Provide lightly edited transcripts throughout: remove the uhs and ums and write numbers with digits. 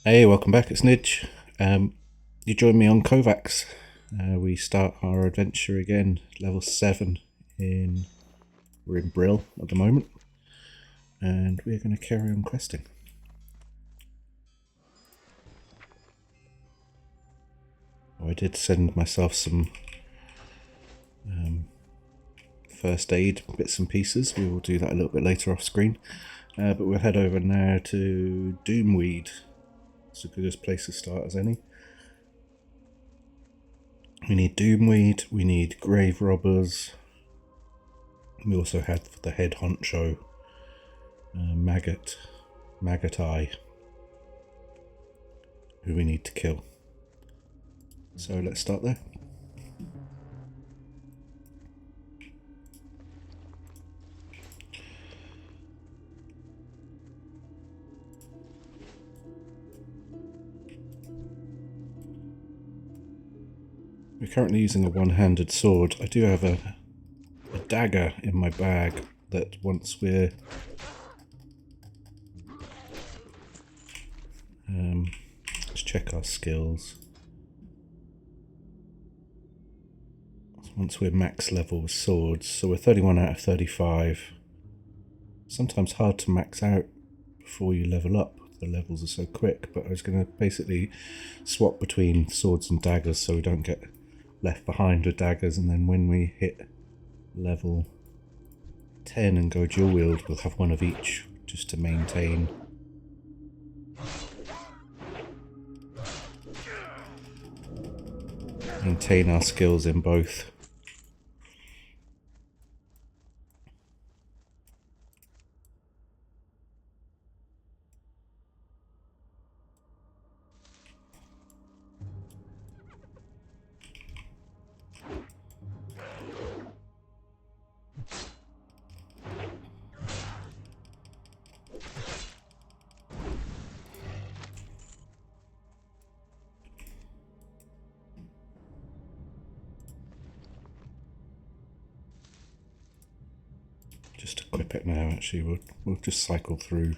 Hey, welcome back. It's Nidge. You join me on Kovacs. We start our adventure again, level 7. We're in Brill at the moment, and we're going to carry on questing. I did send myself some first aid bits and pieces. We will do that a little bit later off screen. But we'll head over now to Doomweed. It's a good as place to start as any. We need Doomweed, we need Grave Robbers. We also had the head honcho, Maggot Eye, who we need to kill. So let's start there. We're currently using a one-handed sword. I do have a dagger in my bag that once we're let's check our skills. Once we're max level with swords, so we're 31 out of 35. Sometimes hard to max out before you level up. The levels are so quick, but I was going to basically swap between swords and daggers so we don't get left behind with daggers, and then when we hit level 10 and go dual wield, we'll have one of each just to maintain our skills in both. Just equip it now. Actually, we'll just cycle through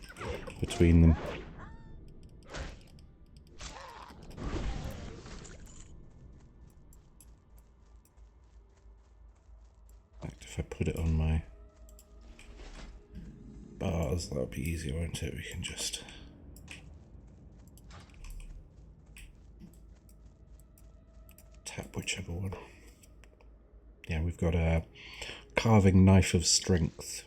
between them. Like if I put it on my bars, that'll be easier, won't it? We can just tap whichever one. Yeah, we've got a carving knife of strength.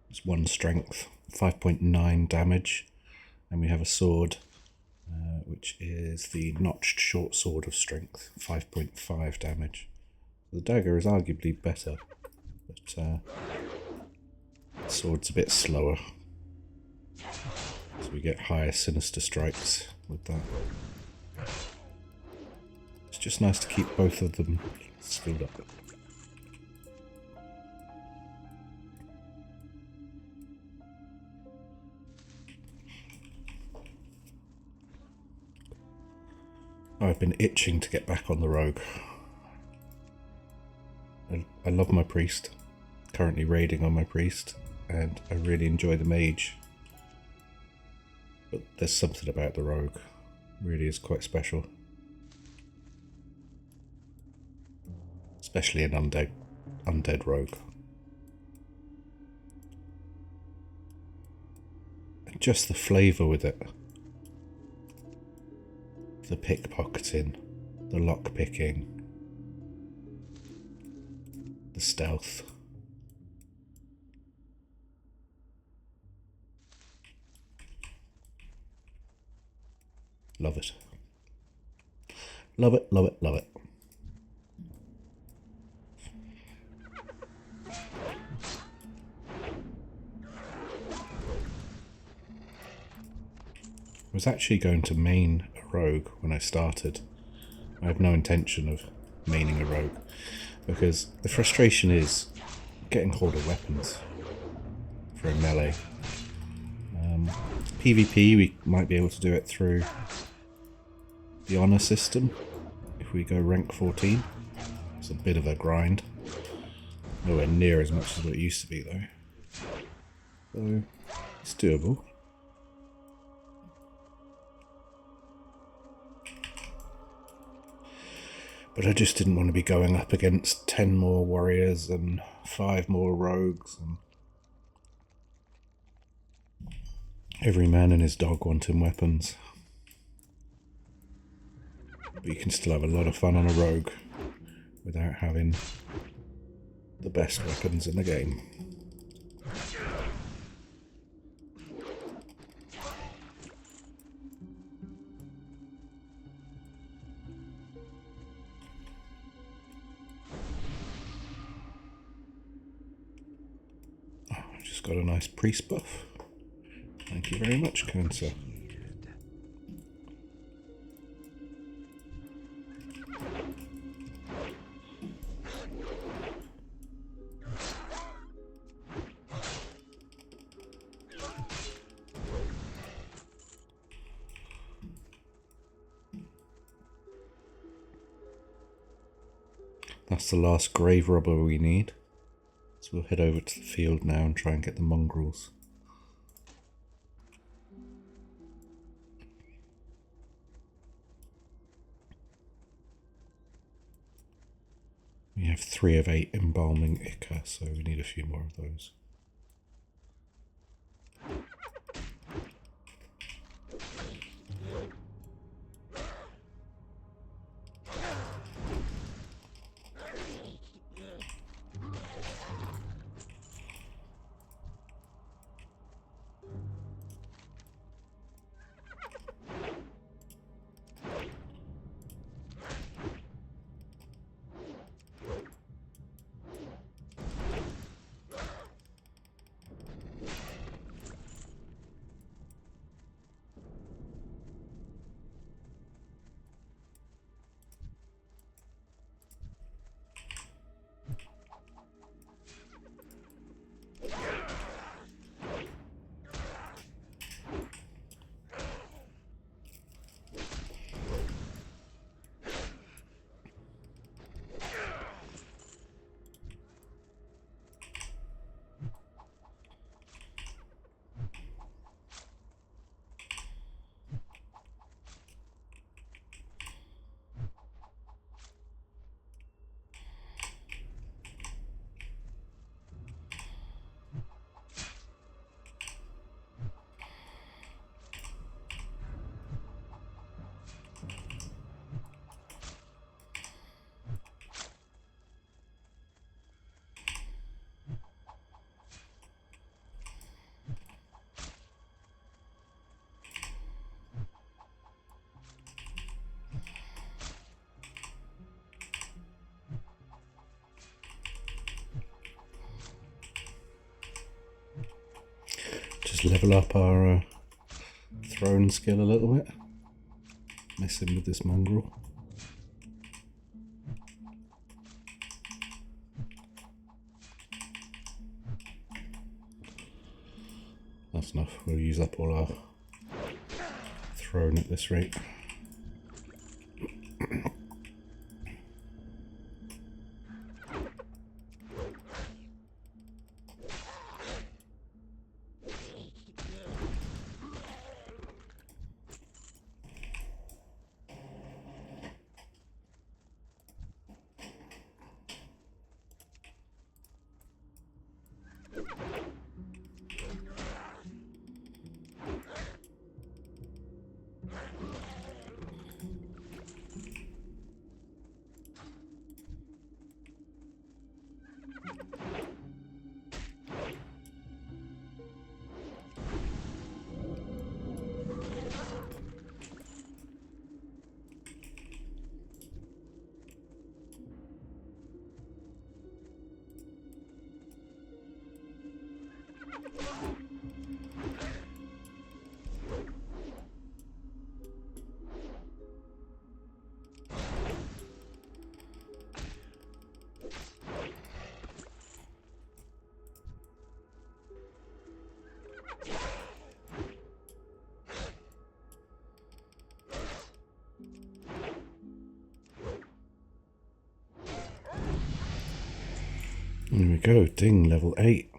It's 1 strength, 5.9 damage, and we have a sword, which is the notched short sword of strength, 5.5 damage. The dagger is arguably better, but the sword's a bit slower, so we get higher sinister strikes with that. It's just nice to keep both of them skilled up. I've been itching to get back on the rogue. I love my priest, currently raiding on my priest, and I really enjoy the mage. But there's something about the rogue, really is quite special. Especially an undead rogue. And just the flavour with it. The pickpocketing, the lockpicking, the stealth. Love it. Love it, love it, love it. I was actually going to main a rogue when I started. I had no intention of maining a rogue, because the frustration is getting hold of weapons for a melee. PvP, we might be able to do it through the honour system if we go rank 14. It's a bit of a grind. Nowhere near as much as what it used to be though. So it's doable. But I just didn't want to be going up against 10 more warriors and 5 more rogues and every man and his dog wanting weapons. But you can still have a lot of fun on a rogue without having the best weapons in the game. Oh, I just got a nice priest buff. Thank you very much, Cancer. That's the last grave robber we need. So we'll head over to the field now and try and get the mongrels. We have 3 of 8 embalming ichor, so we need a few more of those. Just level up our throwing skill a little bit. Messing with this mongrel. That's enough. We'll use up all our throwing at this rate. There we go, ding, level 8.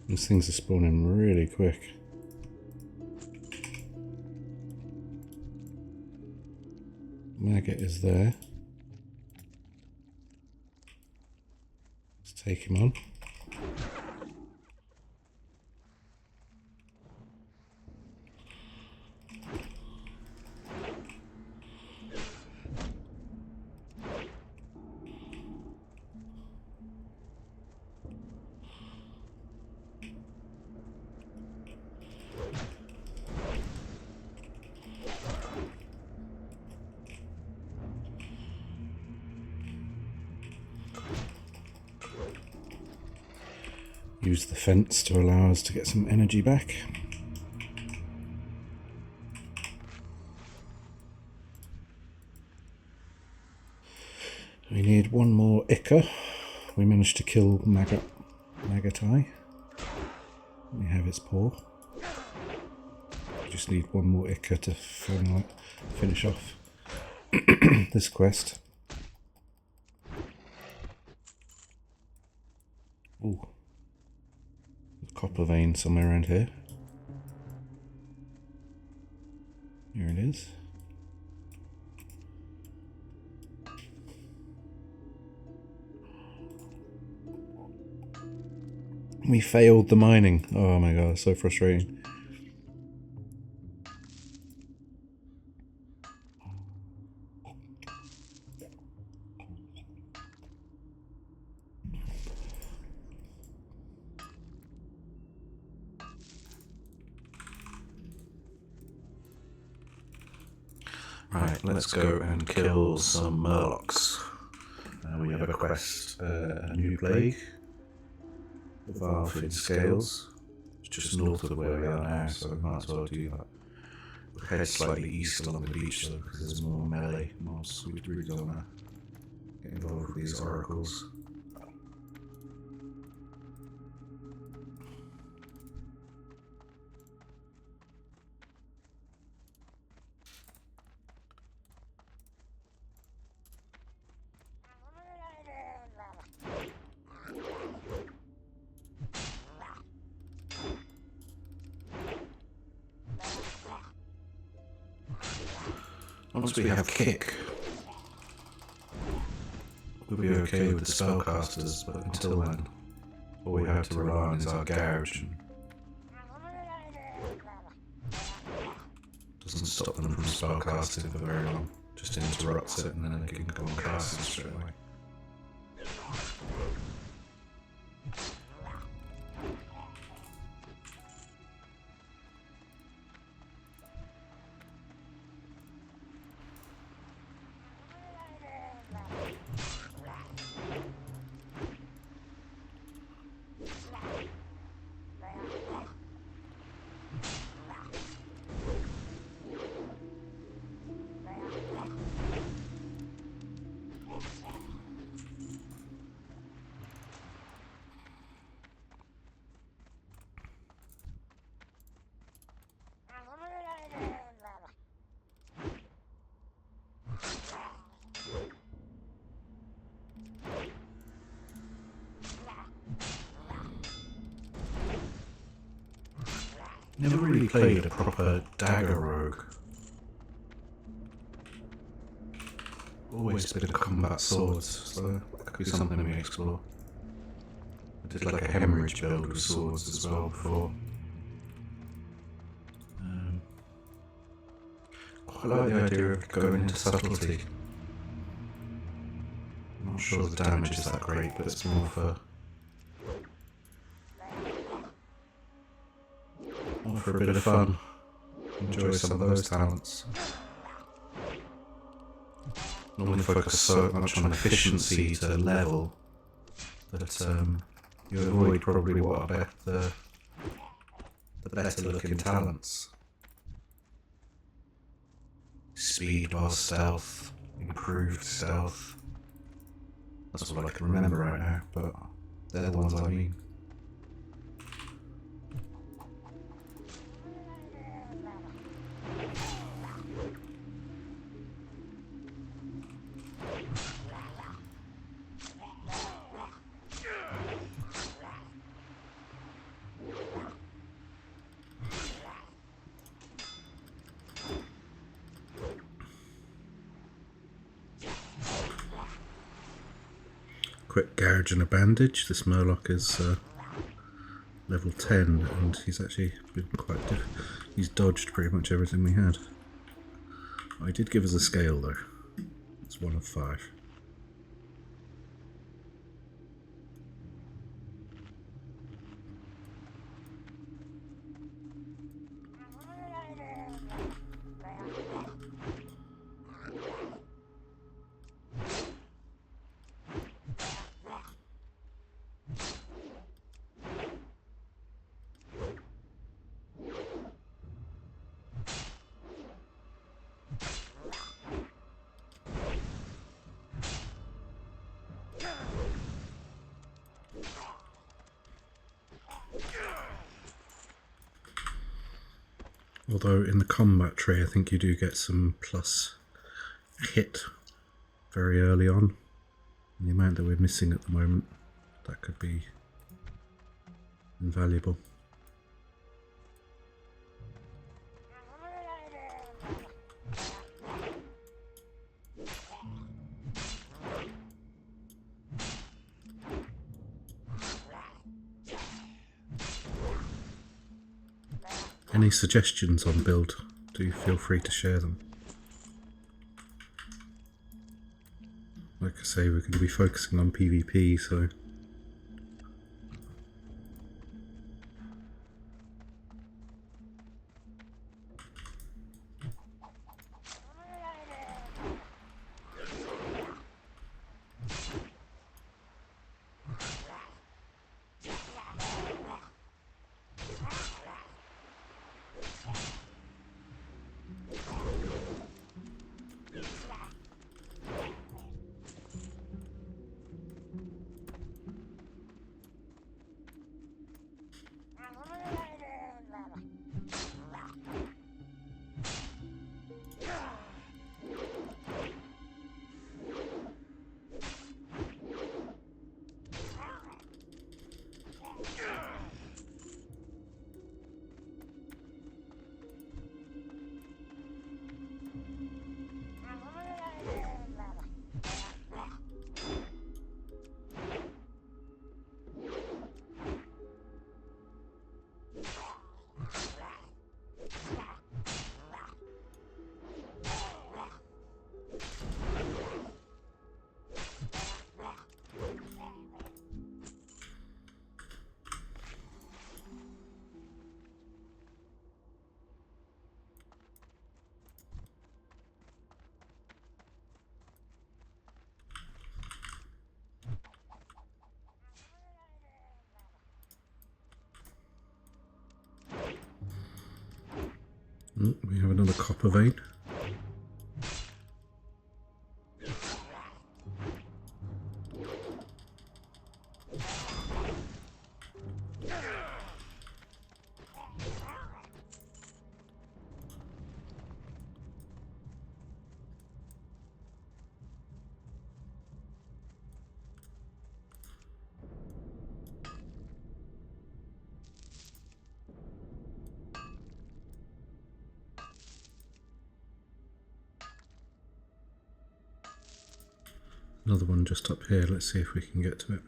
These things are spawning really quick. Maggot is there. Let's take him on. Use the fence to allow us to get some energy back. We need one more Ica. We managed to kill Maggotai. We have its paw. Just need one more Ica to finish off this quest. Ooh. Copper vein somewhere around here. Here it is. We failed the mining. Oh my god, so frustrating. Right, let's go and kill some Murlocs. We have a quest, a new plague. The Valfin Scales. It's just north of where we are now, so we might as well do that. We'll head slightly east along the beach though, because there's more melee mobs. We really don't want to get involved with these oracles. Once we have kick, we'll be okay with the spellcasters, but until then, all we have to rely on is our gouge. Doesn't stop them from spellcasting for very long, just interrupts it and then they can go on casting straight away. Never really played a proper dagger rogue. Always been a combat swords, so that could be something we explore. I did like a hemorrhage build with swords as well before. Quite like the idea of going into subtlety. I'm not sure the damage is that great, but it's more for a bit of fun. Enjoy some of those talents. Normally focus so much on efficiency to level that you avoid probably what are the better looking talents. Speed while stealth, improved stealth. That's all I can remember right now, but they're the ones I mean. quick gouge and a bandage. This Murloc is level 10 and he's actually been quite he's dodged pretty much everything we had. I did give us a scale though. It's 1 of 5. Although in the combat tree I think you do get some plus hit very early on. And the amount that we're missing at the moment, that could be invaluable. Any suggestions on build, do feel free to share them. Like I say, we're going to be focusing on PvP, so we have another copper vein. Another one just up here, let's see if we can get to it.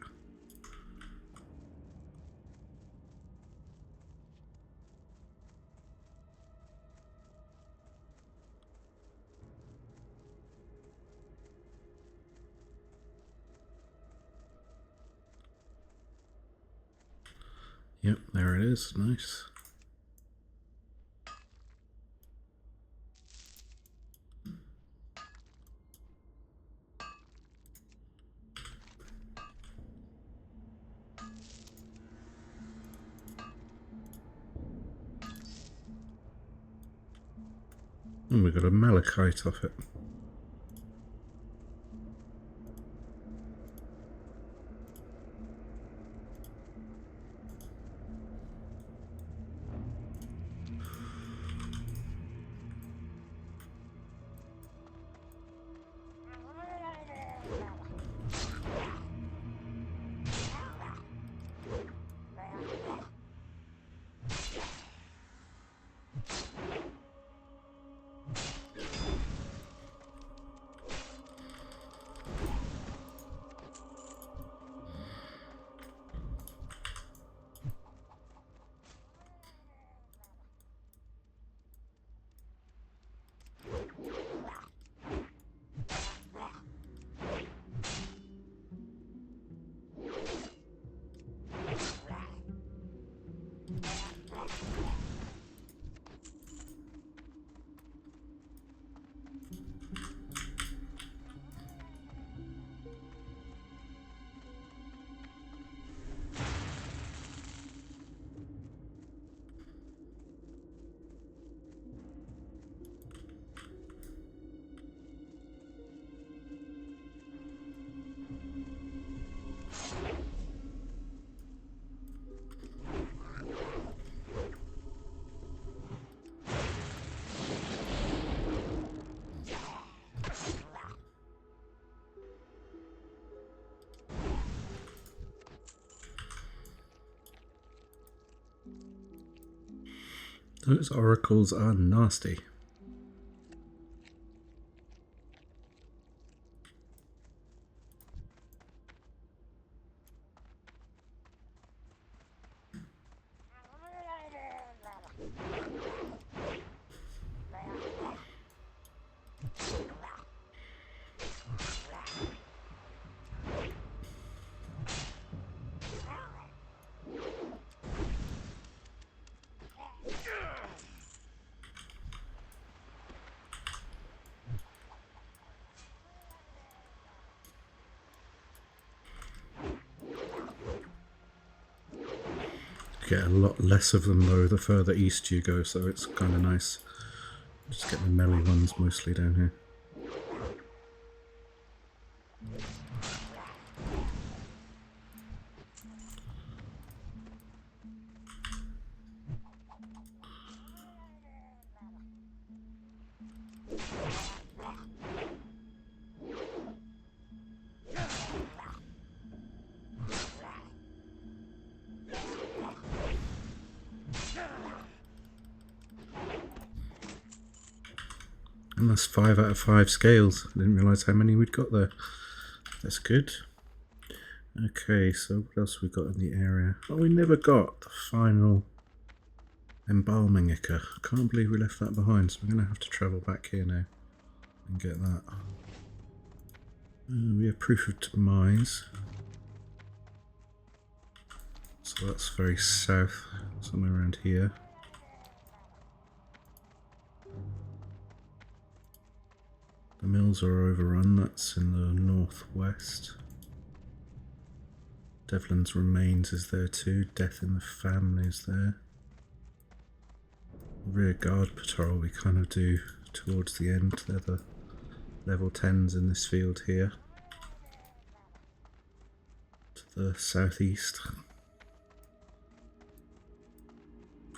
Yep, there it is, nice. And we got a malachite off it. Those oracles are nasty. Get a lot less of them though the further east you go, so it's kind of nice. Just get the melee ones mostly down here. And that's 5 out of 5 scales. I didn't realise how many we'd got there. That's good. Okay, so what else we got in the area? Oh, we never got the final embalming ichor. I can't believe we left that behind, so we're going to have to travel back here now and get that. We have proof of demise. So that's very south, somewhere around here. The mills are overrun, that's in the northwest. Devlin's remains is there too, death in the family is there. Rear guard patrol we kind of do towards the end, they're the level 10s in this field here. To the southeast.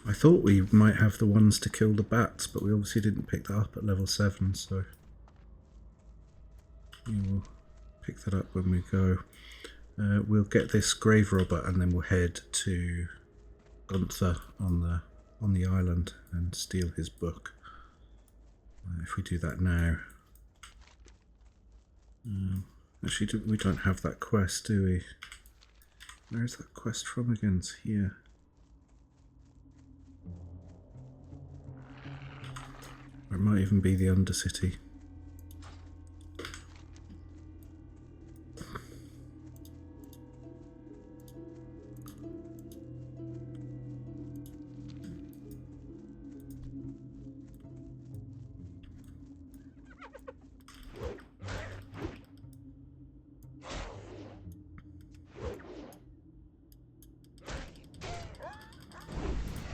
I thought we might have the ones to kill the bats, but we obviously didn't pick that up at level 7, so we will pick that up when we go. We'll get this grave robber and then we'll head to Gunther on the island and steal his book. If we do that now. Actually, we don't have that quest, do we? Where is that quest from again? It's here. Or it might even be the Undercity.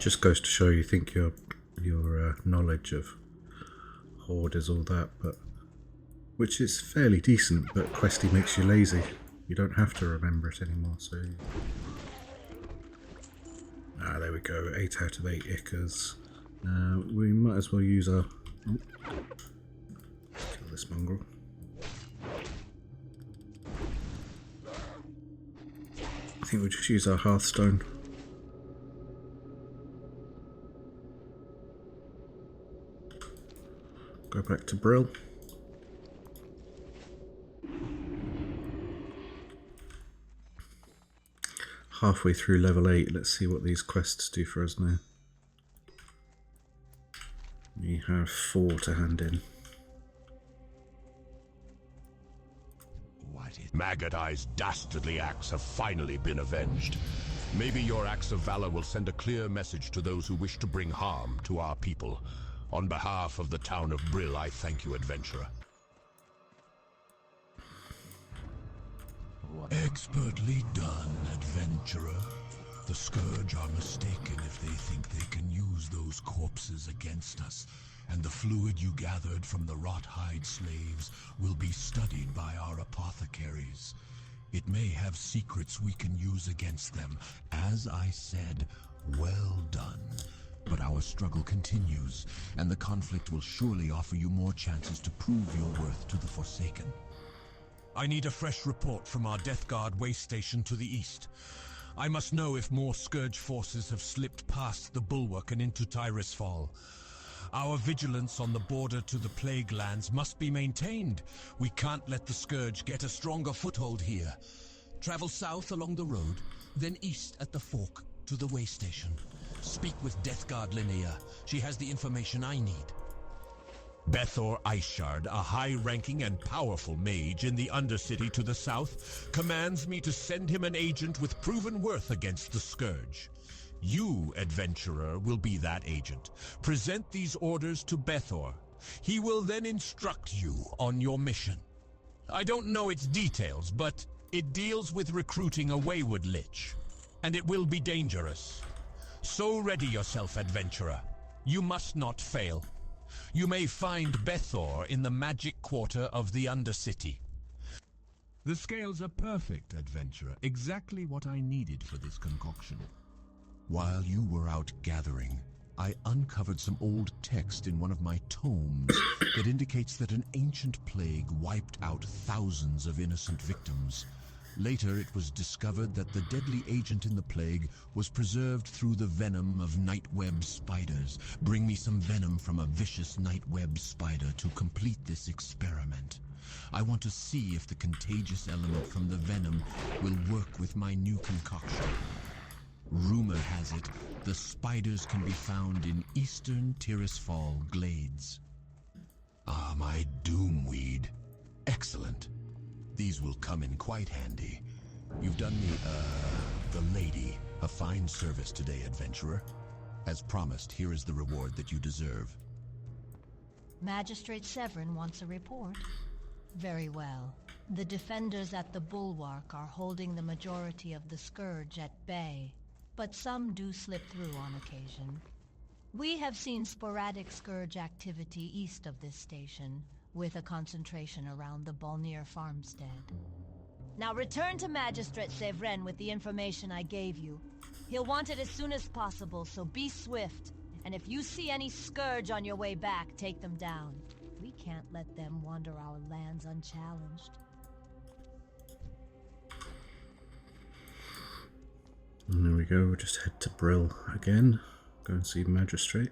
Just goes to show you think your knowledge of Horde is all that, but which is fairly decent, but Questy makes you lazy. You don't have to remember it anymore, so there we go, 8 out of 8 ichors. We might as well use our kill this mongrel. I think we'll just use our Hearthstone. Go back to Brill. Halfway through level 8, let's see what these quests do for us now. We have 4 to hand in. Maggot Eye's dastardly acts have finally been avenged. Maybe your acts of valor will send a clear message to those who wish to bring harm to our people. On behalf of the town of Brill, I thank you, adventurer. Expertly done, adventurer. The Scourge are mistaken if they think they can use those corpses against us, and the fluid you gathered from the wrought-hide slaves will be studied by our apothecaries. It may have secrets we can use against them. As I said, well done. But our struggle continues, and the conflict will surely offer you more chances to prove your worth to the Forsaken. I need a fresh report from our Death Guard waste station to the east. I must know if more Scourge forces have slipped past the bulwark and into Tirisfal. Our vigilance on the border to the Plague Lands must be maintained. We can't let the Scourge get a stronger foothold here. Travel south along the road, then east at the fork to the way station. Speak with Deathguard Linnea. She has the information I need. Bethor Iceshard, a high-ranking and powerful mage in the Undercity to the south, commands me to send him an agent with proven worth against the Scourge. You, adventurer, will be that agent. Present these orders to Bethor. He will then instruct you on your mission. I don't know its details, but it deals with recruiting a wayward lich, and it will be dangerous. So ready yourself, adventurer. You must not fail. You may find Bethor in the magic quarter of the Undercity. The scales are perfect, adventurer. Exactly what I needed for this concoction. While you were out gathering, I uncovered some old text in one of my tomes that indicates that an ancient plague wiped out thousands of innocent victims. Later, it was discovered that the deadly agent in the plague was preserved through the venom of nightweb spiders. Bring me some venom from a vicious nightweb spider to complete this experiment. I want to see if the contagious element from the venom will work with my new concoction. Rumor has it, the spiders can be found in eastern Tirisfal glades. Ah, my doomweed. Excellent. These will come in quite handy. You've done me, the lady, a fine service today, adventurer. As promised, here is the reward that you deserve. Magistrate Severin wants a report. Very well. The defenders at the bulwark are holding the majority of the Scourge at bay, but some do slip through on occasion. We have seen sporadic Scourge activity east of this station, with a concentration around the Bolnir farmstead. Now return to Magistrate Severin with the information I gave you. He'll want it as soon as possible, so be swift. And if you see any Scourge on your way back, take them down. We can't let them wander our lands unchallenged. And there we go, we'll just head to Brill again. Go and see Magistrate.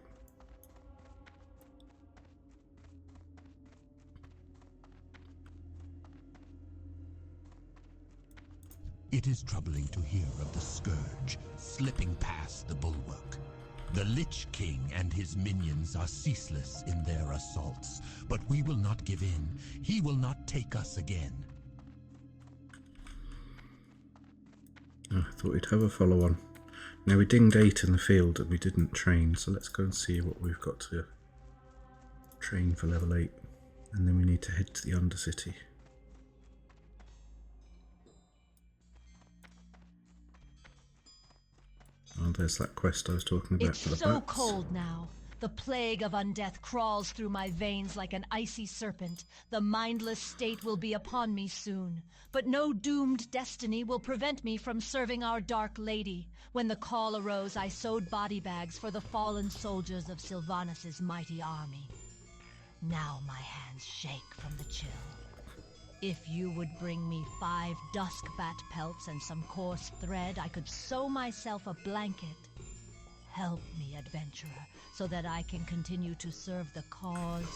It is troubling to hear of the Scourge slipping past the bulwark. The Lich King and his minions are ceaseless in their assaults, but we will not give in. He will not take us again. Oh, I thought we'd have a follow-on. Now we dinged 8 in the field and we didn't train, so let's go and see what we've got to train for level 8. And then we need to head to the Undercity. Oh, there's that quest I was talking about It's for the so bats. cold now. The plague of undeath crawls through my veins like an icy serpent. The mindless state will be upon me soon. But no doomed destiny will prevent me from serving our Dark Lady. When the call arose, I sewed body bags for the fallen soldiers of Sylvanus' mighty army. Now my hands shake from the chill. If you would bring me 5 dusk bat pelts and some coarse thread, I could sew myself a blanket. Help me, adventurer, so that I can continue to serve the cause.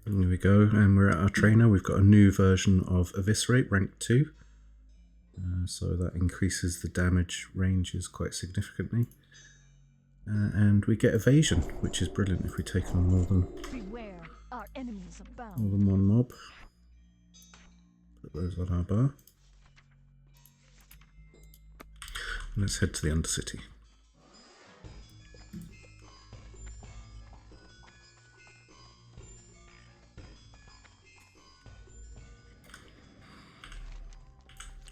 And there we go, and we're at our trainer. We've got a new version of Eviscerate, rank 2. So that increases the damage ranges quite significantly. And we get evasion, which is brilliant if we take on more than Our enemies abound. more than one mob. Put those on our bar. And let's head to the Undercity.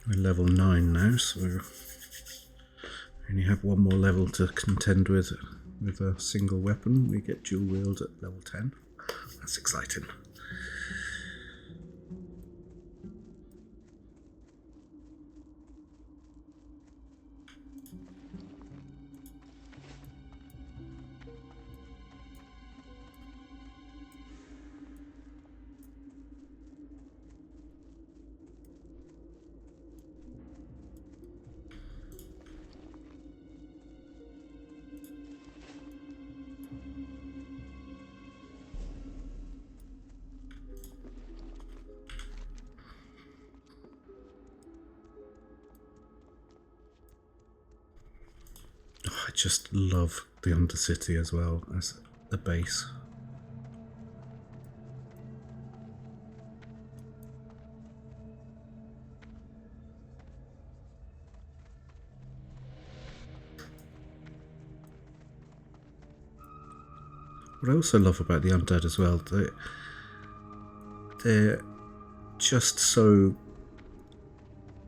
We're level 9 now, so we only have one more level to contend with a single weapon. We get dual wield at level 10. That's exciting. just love the Undercity as well as a base. What I also love about the Undead as well, they're just so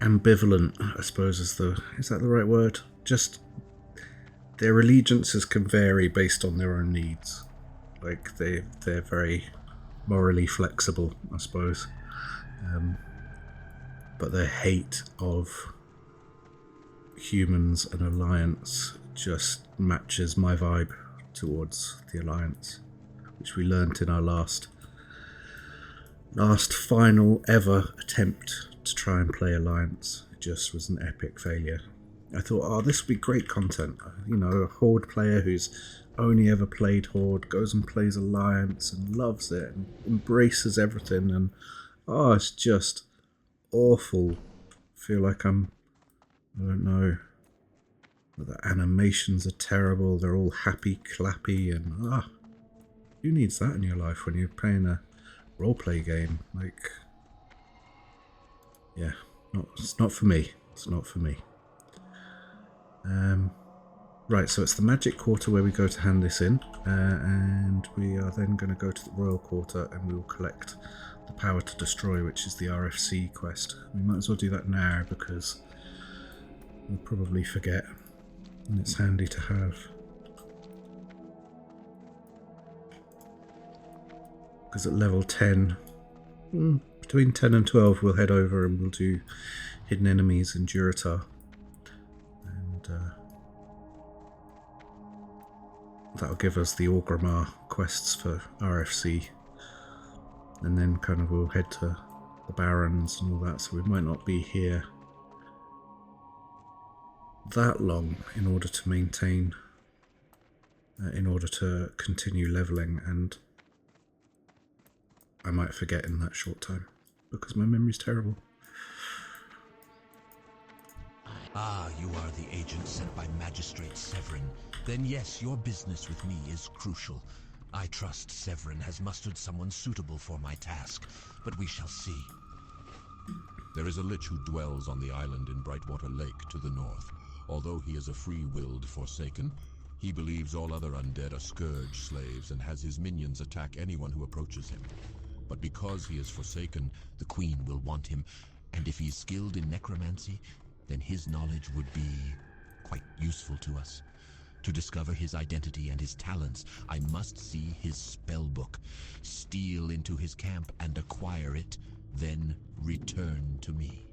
ambivalent, I suppose is that the right word? Just their allegiances can vary based on their own needs. Like they're very morally flexible, I suppose. But their hate of humans and Alliance just matches my vibe towards the Alliance, which we learnt in our last final ever attempt to try and play Alliance. It just was an epic failure. I thought, oh, this would be great content. You know, a Horde player who's only ever played Horde goes and plays Alliance and loves it and embraces everything, and oh, it's just awful. I feel like I don't know, the animations are terrible, they're all happy clappy, and who needs that in your life when you're playing a roleplay game? Like, yeah, it's not for me. It's not for me. Right, so it's the Magic Quarter where we go to hand this in, and we are then going to go to the Royal Quarter and we will collect the Power to Destroy, which is the RFC quest. We might as well do that now because we'll probably forget, and it's handy to have. Because at level 10, between 10 and 12, we'll head over and we'll do Hidden Enemies in Durotar. And that'll give us the Orgrimmar quests for RFC. And then kind of we'll head to the Barrens and all that, so we might not be here that long in order to maintain, in order to continue leveling, and I might forget in that short time because my memory's terrible. Ah, you are the agent sent by Magistrate Severin. Then yes, your business with me is crucial. I trust Severin has mustered someone suitable for my task, but we shall see. There is a lich who dwells on the island in Brightwater Lake to the north. Although he is a free-willed Forsaken, he believes all other undead are Scourge slaves and has his minions attack anyone who approaches him. But because he is Forsaken, the Queen will want him, and if he is skilled in necromancy, then his knowledge would be quite useful to us. To discover his identity and his talents, I must see his spellbook, steal into his camp and acquire it, then return to me.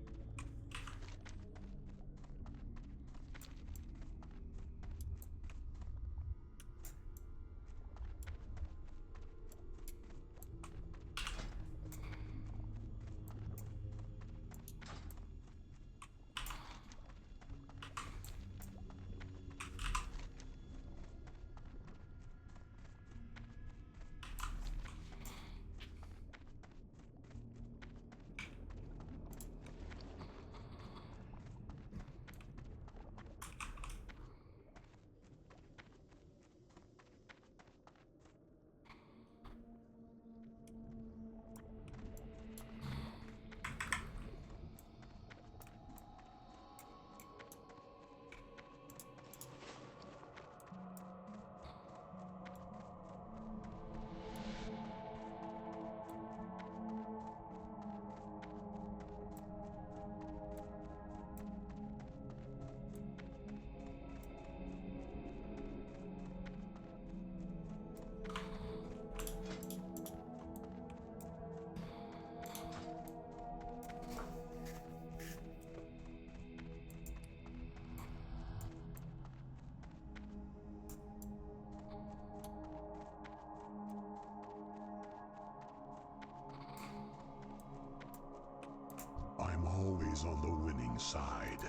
I'm always on the winning side.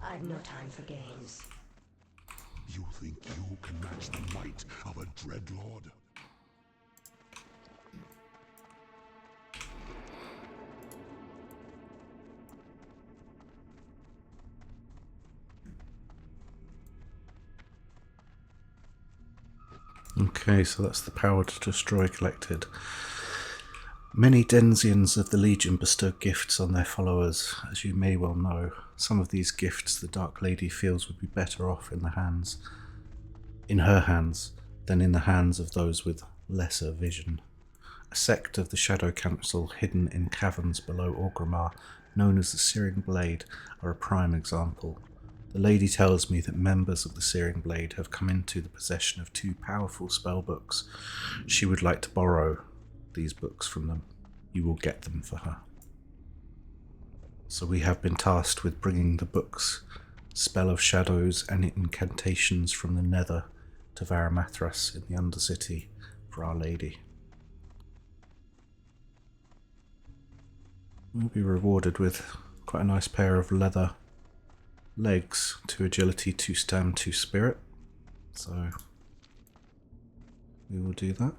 I've no time for games. You think you can match the might of a Dreadlord? Okay, so that's the power to destroy collected. Many Denzians of the Legion bestow gifts on their followers. As you may well know, some of these gifts the Dark Lady feels would be better off in her hands, than in the hands of those with lesser vision. A sect of the Shadow Council hidden in caverns below Orgrimmar, known as the Searing Blade, are a prime example. The lady tells me that members of the Searing Blade have come into the possession of 2 powerful spellbooks. She would like to borrow these books from them. You will get them for her. So we have been tasked with bringing the books, Spell of Shadows and Incantations from the Nether, to Varamathras in the Undercity for Our Lady. We'll be rewarded with quite a nice pair of leather legs, 2 agility, 2 stam, 2 spirit. So we will do that.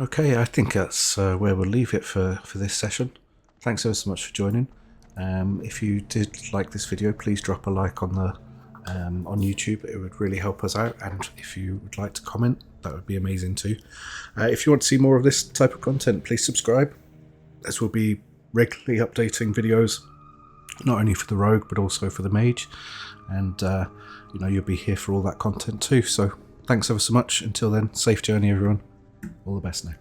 Okay, I think that's where we'll leave it for this session. Thanks ever so much for joining. If you did like this video, please drop a like on the on YouTube. It would really help us out, and if you would like to comment, that would be amazing too. If you want to see more of this type of content, please subscribe, as we'll be regularly updating videos, not only for the rogue but also for the mage, and you'll be here for all that content too. So thanks ever so much. Until then, safe journey everyone. All the best now.